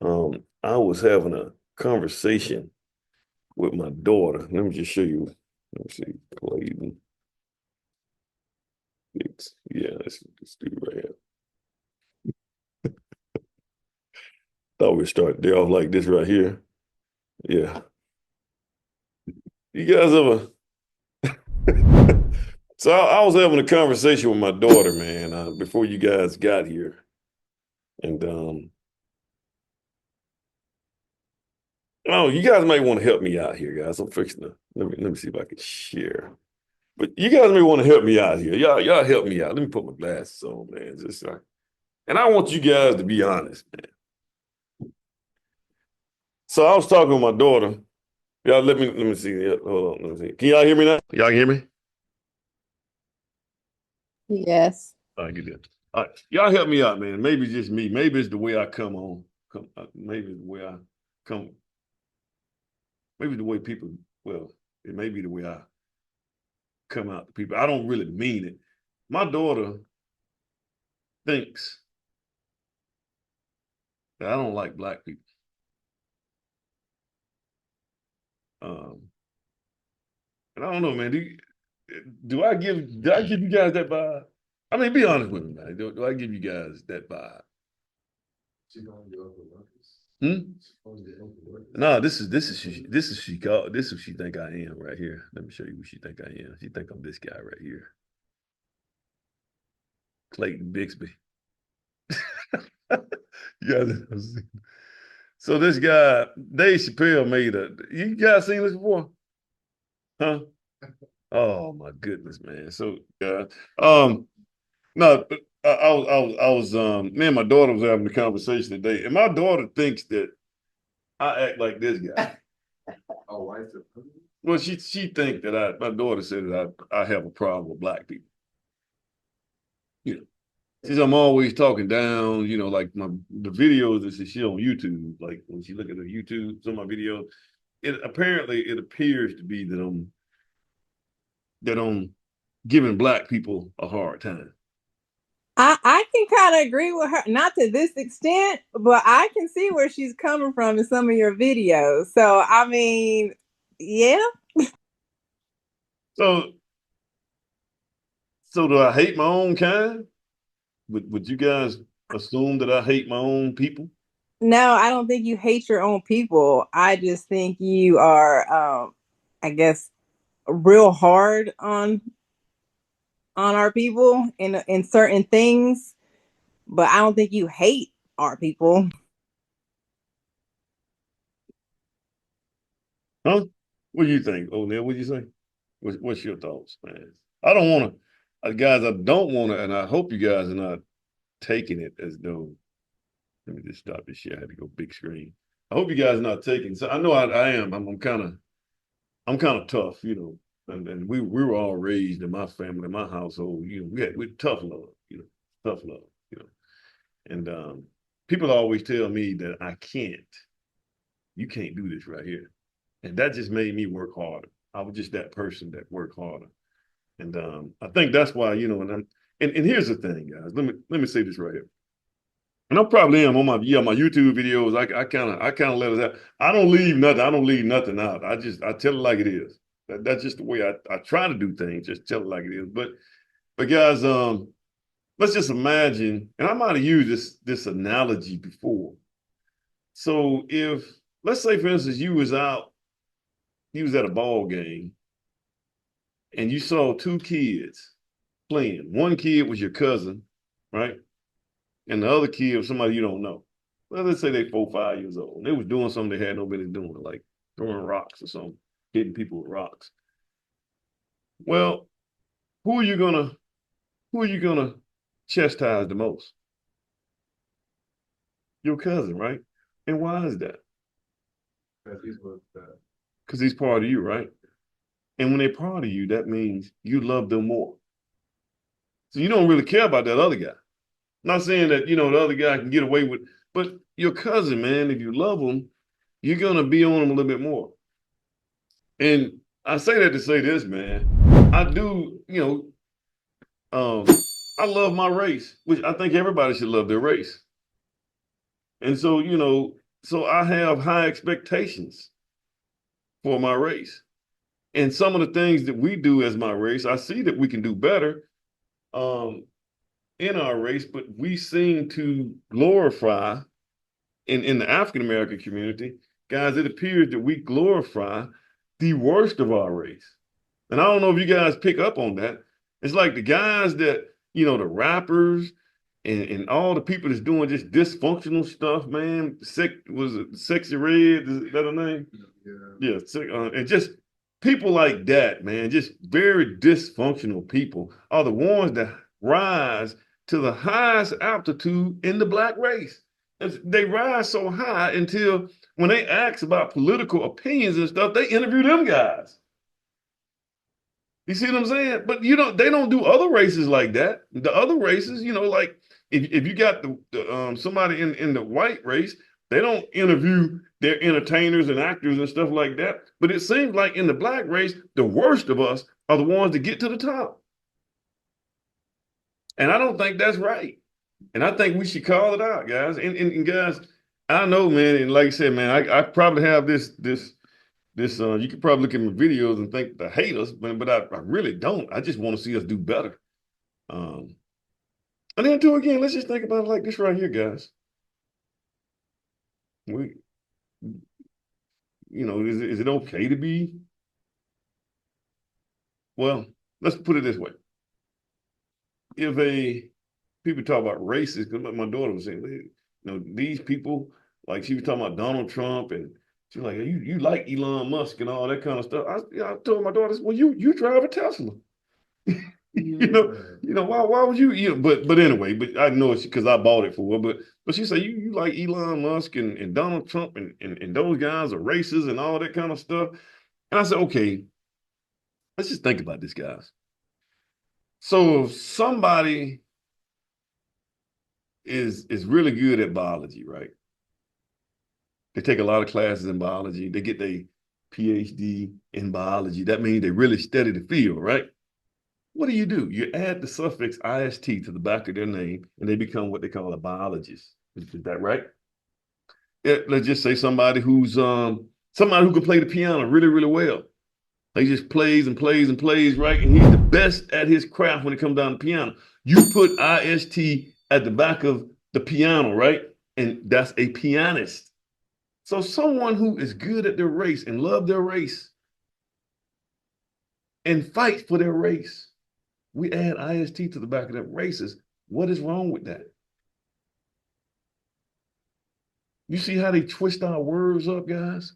I was having a conversation with my daughter. Let me just show you. Let me see. Clayton. Yeah, let's do it right here. Thought we'd start there off like this right here. Yeah. You guys ever? So I was having a conversation with my daughter, man, before you guys got here. And oh, you guys might want to help me out here, guys. I'm fixing to let me see if I can share. But you guys may want to help me out here. Y'all help me out. Let me put my glasses on, man. Just and I want you guys to be honest, man. So I was talking with my daughter. Y'all let me see. Yeah, hold on, let me see. Can y'all hear me now? Y'all can hear me? Yes. All right, get that. All right. Y'all help me out, man. Maybe it's just me. Maybe it's the way I come on. Maybe it's the way I come. Maybe the way people, well, it may be the way I come out to people. I don't really mean it. My daughter thinks that I don't like black people. Um, and I don't know, man. Do I give you guys that vibe? I mean, be honest with me, man. Do I give you guys that vibe? Hmm? No, this is she called this is who she think I am right here. Let me show you who she think I am. She think I'm this guy right here, Clayton Bixby. You guys, so this guy, Dave Chappelle made a. You guys seen this before? Huh? Oh my goodness, man. So um, no, me and my daughter was having a conversation today, and my daughter thinks that I act like this guy. Oh, why is it? Well, she think that my daughter said that I have a problem with black people. You know, since I'm always talking down, like the videos that she see on YouTube, like when she look at the YouTube, some of my videos, it appears to be that I'm giving black people a hard time. I can kind of agree with her, not to this extent, but I can see where she's coming from in some of your videos. So, I mean, yeah. So so do I hate my own kind? Would you guys assume that I hate my own people? No, I don't think you hate your own people. I just think you are, I guess, real hard on our people in certain things. But I don't think you hate our people. Huh? What do you think, O'Neill? What do you say? What's your thoughts, man? I don't want to, guys. I don't want to, and I hope you guys are not taking it as though. Let me just stop this shit. I had to go big screen. I hope you guys are not taking. So I know I am. I'm kind of tough, and we were all raised in my family, in my household. We're tough love, tough love, and people always tell me that I can't. You can't do this right here, and that just made me work harder. I was just that person that worked harder. And I think that's why, and here's the thing, guys. Let me say this right here. And I probably am on my YouTube videos. I kind of let it out. I don't leave nothing. I don't leave nothing out. I tell it like it is. That's just the way I try to do things. Just tell it like it is. But guys, let's just imagine, and I might have used this analogy before. So if let's say for instance you was at a ball game and you saw two kids playing. One kid was your cousin, right? And the other kid was somebody you don't know. Well, let's say they 4, 5 years old. They was doing something they had no business doing, like throwing rocks or something, hitting people with rocks. Well, who are you gonna who are you gonna chastise the most? Your cousin, right? And why is that? Because he's part of you, right? And when they're part of you, that means you love them more. So you don't really care about that other guy. Not saying that the other guy can get away with, but your cousin, man, if you love him, you're gonna be on him a little bit more. And I say that to say this, man. I do, I love my race, which I think everybody should love their race. And so, So I have high expectations for my race. And some of the things that we do as my race, I see that we can do better um, in our race, but we seem to glorify in the African American community, guys, it appears that we glorify the worst of our race. And I don't know if you guys pick up on that. It's like the guys that, the rappers and all the people that's doing just dysfunctional stuff, man. Was it Sexy Red? Is that her name? Yeah. And just people like that, man, just very dysfunctional people are the ones that rise to the highest altitude in the black race. They rise so high until when they ask about political opinions and stuff, they interview them guys. You see what I'm saying? But they don't do other races like that. The other races, like if you got somebody in the white race, they don't interview their entertainers and actors and stuff like that. But it seems like in the black race, the worst of us are the ones that get to the top. And I don't think that's right. And I think we should call it out, guys. And guys, I know, man, and like I said, man, I probably have this you could probably look at my videos and think I hate us, but I really don't. I just want to see us do better. Um, and then too again, let's just think about it like this right here, guys. We, is it okay to be? Well, let's put it this way. If people talk about racist, because my daughter was saying, these people, like she was talking about Donald Trump, and she's like, you like Elon Musk and all that kind of stuff. I told my daughter, well, you drive a Tesla. Why would you, but anyway, but I know it's because I bought it for her, but she said, you like Elon Musk and Donald Trump and those guys are racist and all that kind of stuff. And I said, okay, let's just think about this, guys. So if somebody is really good at biology, right? They take a lot of classes in biology. They get their PhD in biology. That means they really study the field, right? What do? You add the suffix ist to the back of their name, and they become what they call a biologist. Is that right? Let's just say somebody somebody who can play the piano really, really well. He just plays and plays and plays, right? And he's the best at his craft when it comes down to piano. You put ist at the back of the piano, right? And that's a pianist. So someone who is good at their race and love their race and fight for their race, we add ist to the back of their races. What is wrong with that? You see how they twist our words up, guys?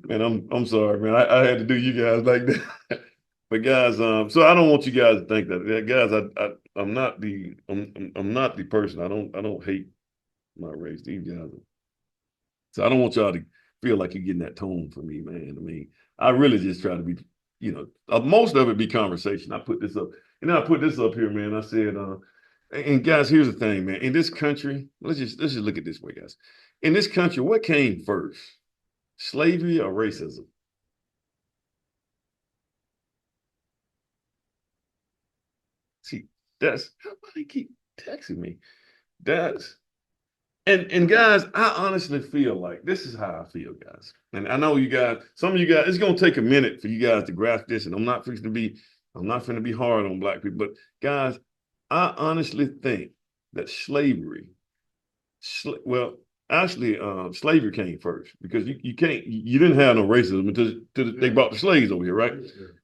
Man, I'm sorry, man. I had to do you guys like that. But guys, so I don't want you guys to think that, yeah, guys. I'm not the person. I don't hate my race. These guys. So I don't want y'all to feel like you're getting that tone from me, man. I mean, I really just try to be, most of it be conversation. I put this up, and then I put this up here, man. I said, and guys, here's the thing, man. In this country, let's just look at this way, guys. In this country, what came first, slavery or racism? See, that's how they keep texting me. That's and guys, I honestly feel like this is how I feel, guys. And I know you guys, some of you guys, it's gonna take a minute for you guys to grasp this. And I'm not going to be hard on black people, but guys, I honestly think that well, actually, slavery came first because you didn't have no racism until they brought the slaves over here, right?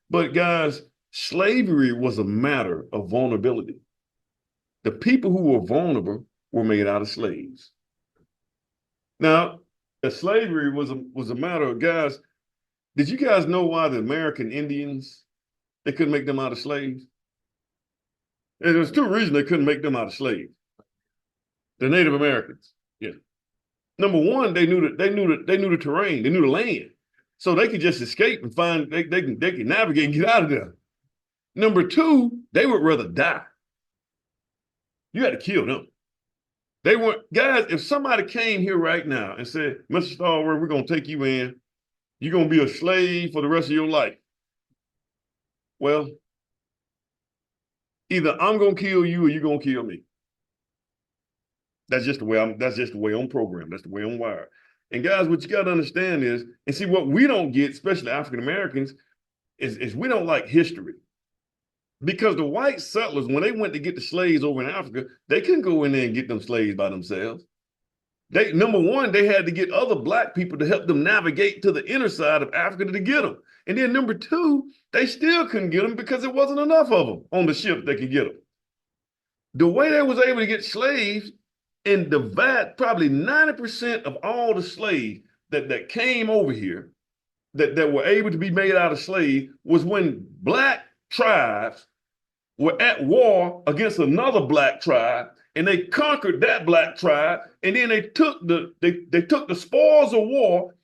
But guys, slavery was a matter of vulnerability. The people who were vulnerable were made out of slaves. Now, slavery was a matter of, guys. Did you guys know why the American Indians they couldn't make them out of slaves? And there's two reasons they couldn't make them out of slaves. The Native Americans. Yeah. Number one, they knew the terrain, they knew the land, so they could just escape and find they can navigate and get out of there. Number two, they would rather die. You had to kill them. They weren't guys. If somebody came here right now and said, "Mr. Stallworth, we're gonna take you in. You're gonna be a slave for the rest of your life." Well, either I'm gonna kill you or you're gonna kill me. That's just the way I'm programmed. That's the way I'm wired. And guys, what you got to understand is, and see what we don't get, especially African Americans, is we don't like history. Because the white settlers, when they went to get the slaves over in Africa, they couldn't go in there and get them slaves by themselves. They, number one, they had to get other black people to help them navigate to the inner side of Africa to get them. And then number two, they still couldn't get them because there wasn't enough of them on the ship that could get them. The way they was able to get slaves and divide probably 90% of all the slaves that came over here that were able to be made out of slaves was when black tribes were at war against another black tribe, and they conquered that black tribe, and then they took the spoils of war,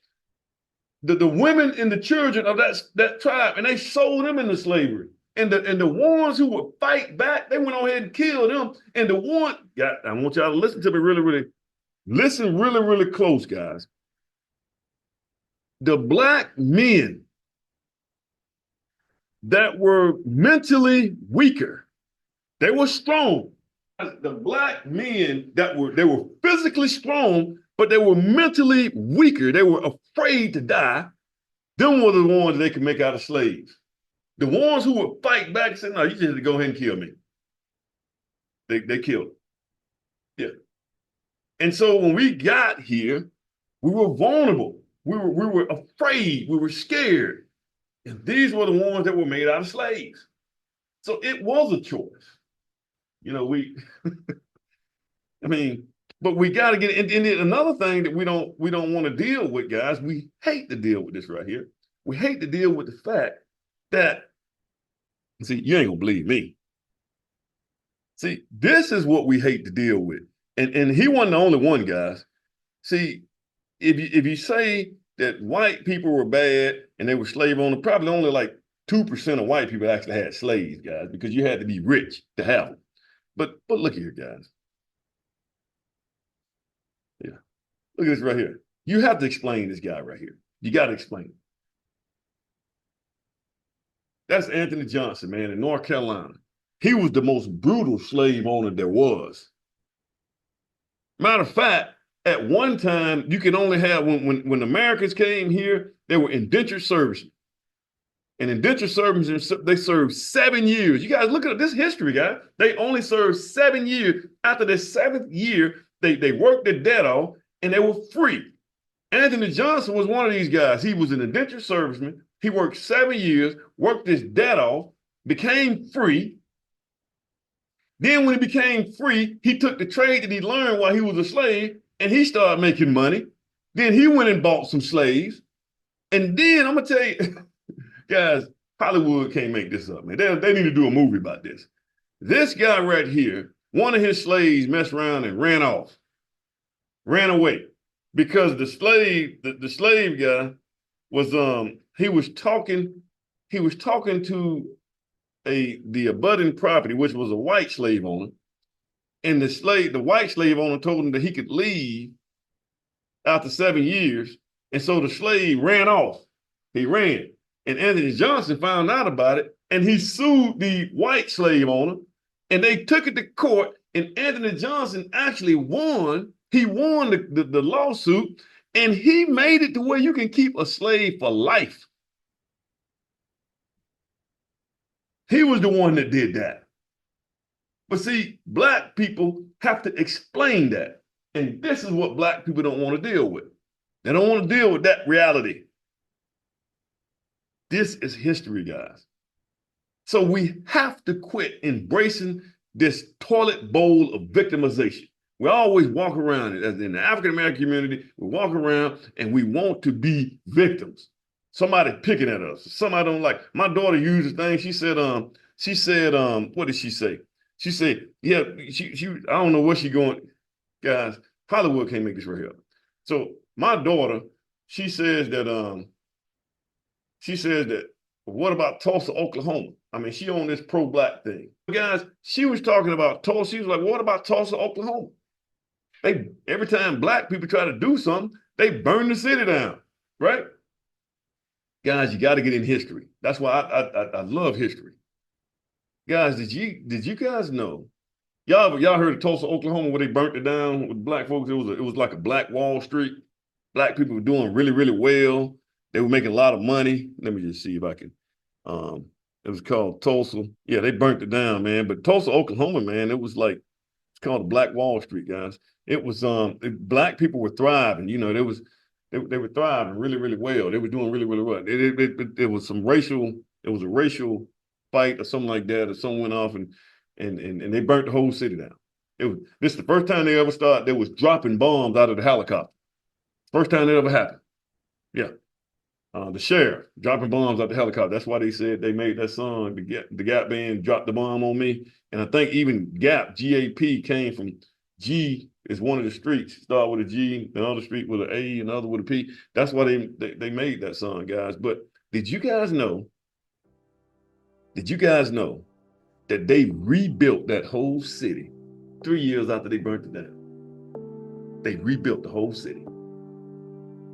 the women and the children of that tribe, and they sold them into slavery. And the ones who would fight back, they went on ahead and killed them. And the one, I want y'all to listen to me listen really close, guys. The black men that were mentally weaker, they were strong. The black men they were physically strong, but they were mentally weaker. They were afraid to die. Them were the ones they could make out of slaves. The ones who would fight back said, no, you just have to go ahead and kill me. They killed them. Yeah. And so when we got here, we were vulnerable. We were afraid. We were scared. And these were the ones that were made out of slaves. So it was a choice. You know, I mean, but we got to get it. And another thing that we don't want to deal with, guys, we hate to deal with this right here. We hate to deal with the fact that, see, you ain't gonna believe me. See, this is what we hate to deal with. And he wasn't the only one, guys. See, if you say that white people were bad and they were slave owners, probably only like 2% of white people actually had slaves, guys, because you had to be rich to have them. But look here, guys. Yeah. Look at this right here. You have to explain this guy right here. You got to explain it. That's Anthony Johnson, man, in North Carolina. He was the most brutal slave owner there was. Matter of fact, at one time, you could only have, when Americans came here, they were indentured servants. And indentured servants, they served 7 years. You guys look at this history, guys. They only served 7 years. After the 7th year, they worked their debt off and they were free. Anthony Johnson was one of these guys. He was an indentured serviceman. He worked 7 years, worked his debt off, became free. Then when he became free, he took the trade that he learned while he was a slave and he started making money. Then he went and bought some slaves. And then I'm going to tell you, guys, Hollywood can't make this up, man. They need to do a movie about this. This guy right here, one of his slaves messed around and ran ran away. Because the slave guy was he was talking to the abutting property, which was a white slave owner, and the white slave owner told him that he could leave after 7 years, and so the slave ran off. He ran, and Anthony Johnson found out about it, and he sued the white slave owner, and they took it to court, and Anthony Johnson actually won. He won the lawsuit, and he made it to where you can keep a slave for life. He was the one that did that. But see, black people have to explain that. And this is what black people don't want to deal with. They don't want to deal with that reality. This is history, guys. So we have to quit embracing this toilet bowl of victimization. We always walk around, as in the African American community, we walk around and we want to be victims. Somebody picking at us. Somebody don't like. My daughter used a thing. She said, what did she say? She said, yeah, she I don't know where she going. Guys, Hollywood can't make this right here. So my daughter, she says that, what about Tulsa, Oklahoma? I mean, she on this pro-black thing. Guys, she was talking about Tulsa. She was like, what about Tulsa, Oklahoma? Every time black people try to do something, they burn the city down, right? Guys, you got to get in history. That's why I love history. Guys, did you guys know Y'all heard of Tulsa, Oklahoma, where they burnt it down with black folks? It was like a black Wall Street. Black people were doing really, really well. They were making a lot of money. Let me just see if I can. Um, it was called Tulsa. Yeah, they burnt it down, man. But Tulsa, Oklahoma, man, it was like it's called the Black Wall Street, guys. It was black people were thriving. You know, they were thriving really, really well. They were doing really, really well. It was some racial. It was a racial fight or something like that, or someone went off and they burnt the whole city down. This is the first time they ever started. They was dropping bombs out of the helicopter. First time that ever happened. Yeah. The sheriff dropping bombs out the helicopter. That's why they said they made that song. The Gap Band dropped the bomb on me, and I think even Gap GAP came from G is one of the streets. Start with a G, the other street with an A, and the other with a P. That's why they made that song, guys. But did you guys know? Did you guys know that they rebuilt that whole city 3 years after they burnt it down? They rebuilt the whole city.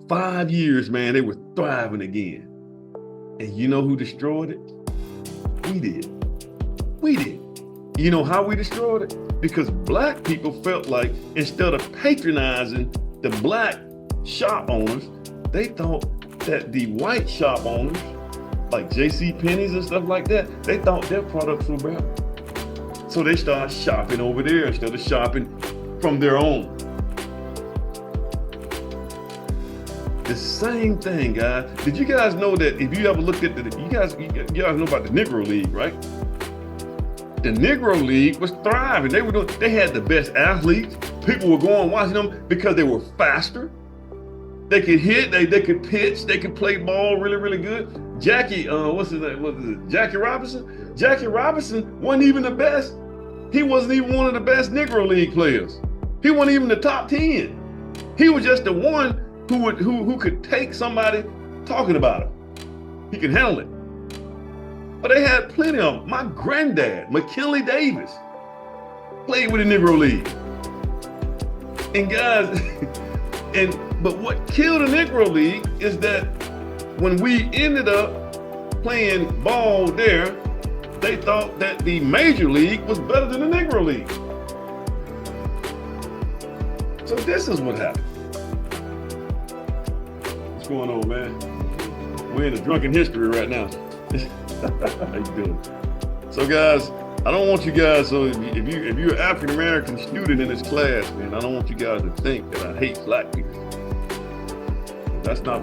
5 years, man, they were thriving again. And you know who destroyed it? We did. We did. You know how we destroyed it? Because black people felt like instead of patronizing the black shop owners, they thought that the white shop owners, like J.C. Penney's and stuff like that, they thought their products were better. So they started shopping over there instead of shopping from their own. The same thing, guys. Did you guys know that if you ever looked at you guys know about the Negro League, right? The Negro League was thriving. They had the best athletes. People were going watching them because they were faster. They could hit, they could pitch, they could play ball really, really good. Jackie, what's his name? What is it? Jackie Robinson? Jackie Robinson wasn't even the best. He wasn't even one of the best Negro League players. He wasn't even the top 10. He was just the one who could take somebody talking about him. He could handle it. But they had plenty of them. My granddad, McKinley Davis, played with the Negro League. And guys, but what killed the Negro League is that when we ended up playing ball there, they thought that the Major League was better than the Negro League. So this is what happened. What's going on, man? We're in a drunken history right now. How you doing? So guys, I don't want you guys, so if you're an African American student in this class, man, I don't want you guys to think that I hate black people. That's not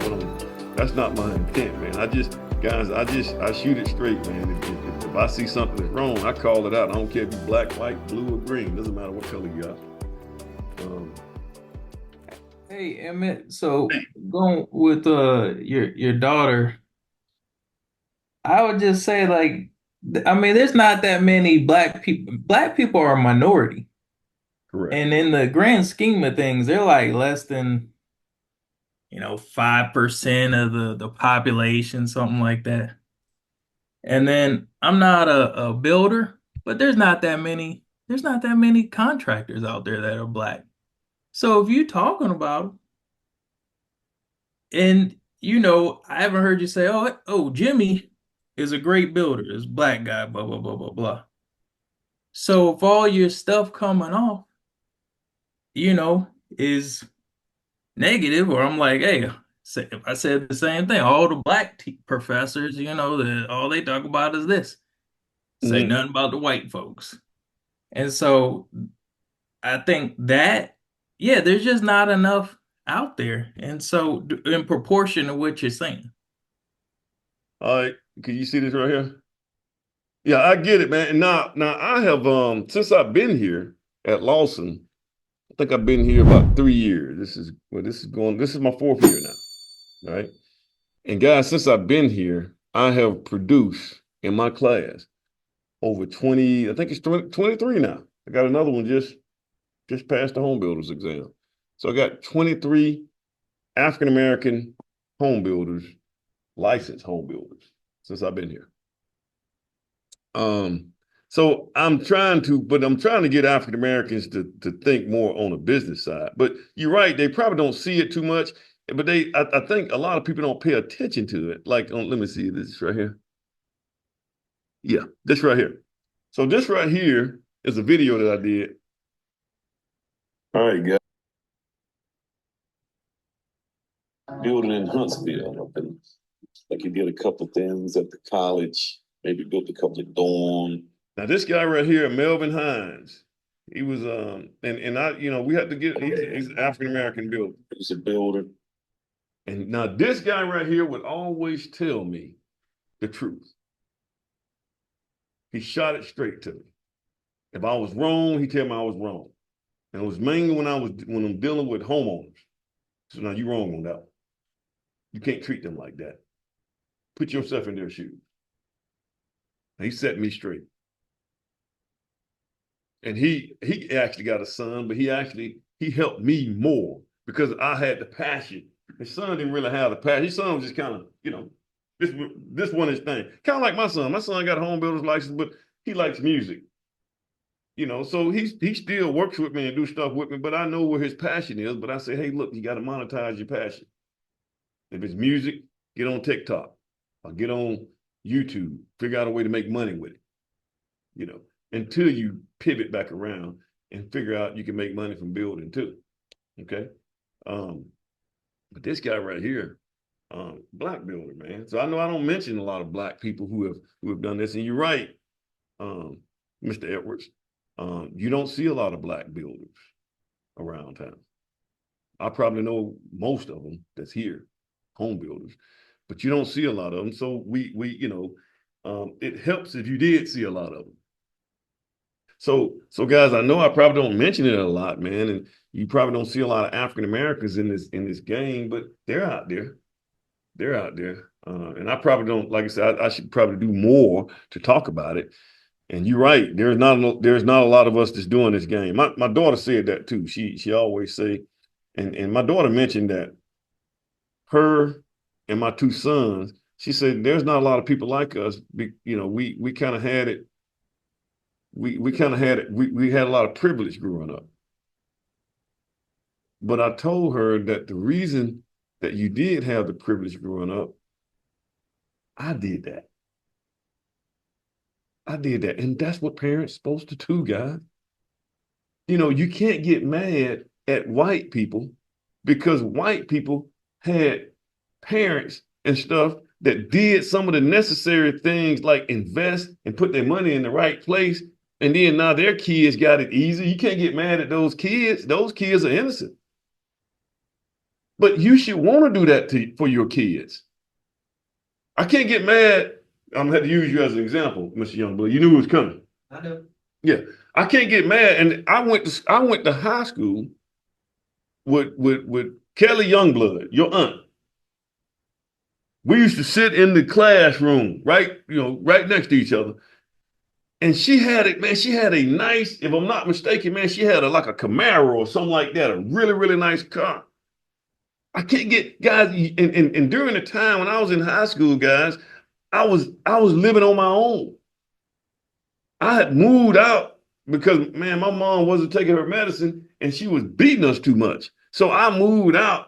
my intent, man. I shoot it straight, man. If I see something that's wrong, I call it out. I don't care if you're black, white, blue, or green. Doesn't matter what color you are. Hey Emmett, so going with your daughter, I would just say like I mean there's not that many black people. Black people are a minority. Correct. And in the grand scheme of things, they're like less than 5% of the population, something like that. And then I'm not a builder, but there's not that many contractors out there that are black. So if you're talking about and I haven't heard you say, oh, Jimmy is a great builder, is a black guy, blah, blah, blah, blah, blah. So if all your stuff coming off, is negative, or I'm like, hey, if I said the same thing, all the black professors, that all they talk about is this. Say nothing about the white folks. And so I think that, yeah, there's just not enough out there. And so in proportion to what you're saying. All right, can you see this right here? Yeah, I get it, man. And now I have since I've been here at Lawson, I think I've been here about 3 years. This is my 4th year now. Right? And guys, since I've been here, I have produced in my class over 20, I think it's 23 now. I got another one just passed the home builders exam. So I got 23 African American home builders, licensed home builders since I've been here. So I'm trying to get African Americans to think more on the business side. But you're right, they probably don't see it too much. But I think a lot of people don't pay attention to it. Like, let me see this right here. Yeah, this right here. So this right here It's a video that I did. All right, guys. Building in Huntsville. And like he did a couple of things at the college, maybe built a couple of dorms. Now this guy right here, Melvin Hines, he was and I, we had to get he's an African American builder. He's a builder. And now this guy right here would always tell me the truth. He shot it straight to me. If I was wrong, he'd tell me I was wrong. And it was mainly when I'm dealing with homeowners. So now you're wrong on that one. You can't treat them like that. Put yourself in their shoes. And he set me straight. And he actually got a son, but he helped me more because I had the passion. His son didn't really have the passion. His son was just kind of, this one is thing. Kind of like my son. My son got a home builder's license, but he likes music. So he still works with me and do stuff with me, but I know where his passion is. But I say, hey, look, you got to monetize your passion. If it's music, get on TikTok or get on YouTube. Figure out a way to make money with it, until you pivot back around and figure out you can make money from building too. Okay. But this guy right here, Black builder, man. So I know I don't mention a lot of Black people who have done this. And you're right, Mr. Edwards. You don't see a lot of Black builders around town. I probably know most of them that's here, home builders, but you don't see a lot of them. So we it helps if you did see a lot of them. So guys, I know I probably don't mention it a lot, man, and you probably don't see a lot of African Americans in this game, but they're out there. They're out there, and I probably don't. Like I said, I should probably do more to talk about it. And you're right. There's not a lot of us that's doing this game. My daughter said that too. She always say, and my daughter mentioned that her and my two sons. She said there's not a lot of people like us. We kind of had it. We kind of had it. We had a lot of privilege growing up. But I told her that the reason that you did have the privilege growing up, I did that. And that's what parents supposed to do, guys. You can't get mad at white people because white people had parents and stuff that did some of the necessary things like invest and put their money in the right place. And then now their kids got it easy. You can't get mad at those kids. Those kids are innocent. But you should want to do that for your kids. I can't get mad. I'm going to have to use you as an example, Mr. Youngblood. You knew it was coming. I know. Yeah. I can't get mad. And I went to high school with Kelly Youngblood, your aunt. We used to sit in the classroom, right next to each other. And she had it, man. She had a nice, if I'm not mistaken, man, she had like a Camaro or something like that, a really, really nice car. I can't get, guys, and during the time when I was in high school, guys, I was living on my own. I had moved out because, man, my mom wasn't taking her medicine and she was beating us too much. So I moved out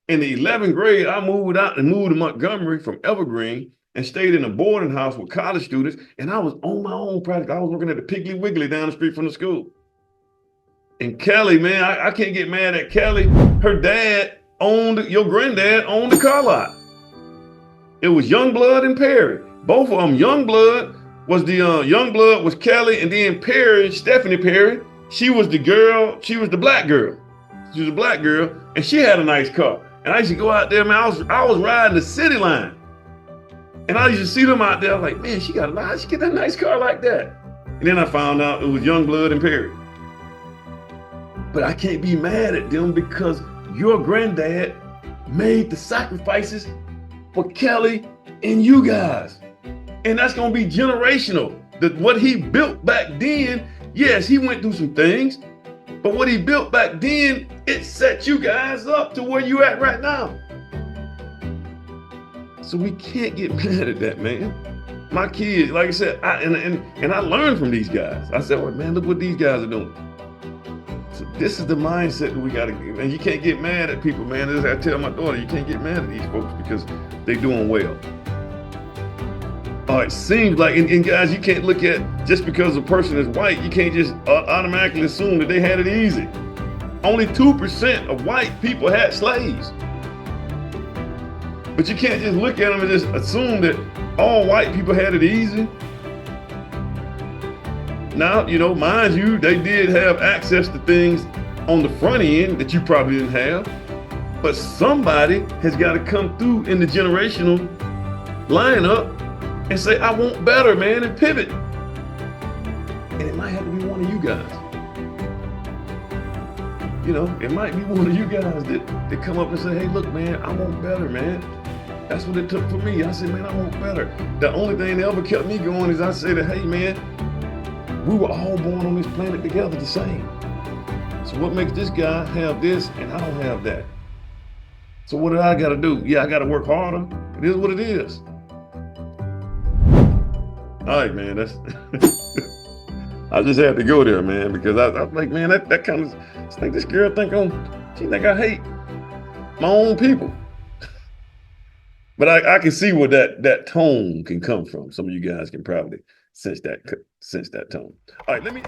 in the 11th grade. I moved out and moved to Montgomery from Evergreen and stayed in a boarding house with college students. And I was on my own practically. I was working at the Piggly Wiggly down the street from the school. And Kelly, man, I can't get mad at Kelly. Her dad your granddad owned the car lot. It was Youngblood and Perry. Both of them. Youngblood was Youngblood was Kelly, and then Perry, Stephanie Perry, she was the girl, she was the black girl. She was a black girl, and she had a nice car. And I used to go out there, man, I was riding the city line. And I used to see them out there, like, man, she get that nice car like that. And then I found out it was Youngblood and Perry. But I can't be mad at them because your granddad made the sacrifices for Kelly and you guys. And that's gonna be generational. What he built back then, yes, he went through some things, but what he built back then, it set you guys up to where you at right now. So we can't get mad at that, man. My kids, like I said, I learned from these guys. I said, well, man, look what these guys are doing. So this is the mindset that we gotta get, and you can't get mad at people, man. As I tell my daughter, you can't get mad at these folks because they're doing well. it seems like, and guys, you can't look at just because a person is white, you can't just automatically assume that they had it easy. Only 2% of white people had slaves. But you can't just look at them and just assume that all white people had it easy. Now, mind you, they did have access to things on the front end that you probably didn't have. But somebody has got to come through in the generational lineup and say, I want better, man, and pivot. And it might have to be one of you guys. It might be one of you guys that come up and say, hey, look, man, I want better, man. That's what it took for me. I said, man, I want better. The only thing that ever kept me going is I said, hey, man, we were all born on this planet together the same. So what makes this guy have this and I don't have that? So what do I got to do? Yeah, I got to work harder. It is what it is. All right, man, that's I just had to go there, man, because I'm like, man, that kind of think this girl she think I hate my own people. But I can see where that tone can come from. Some of you guys can probably sense that tone. All right, let me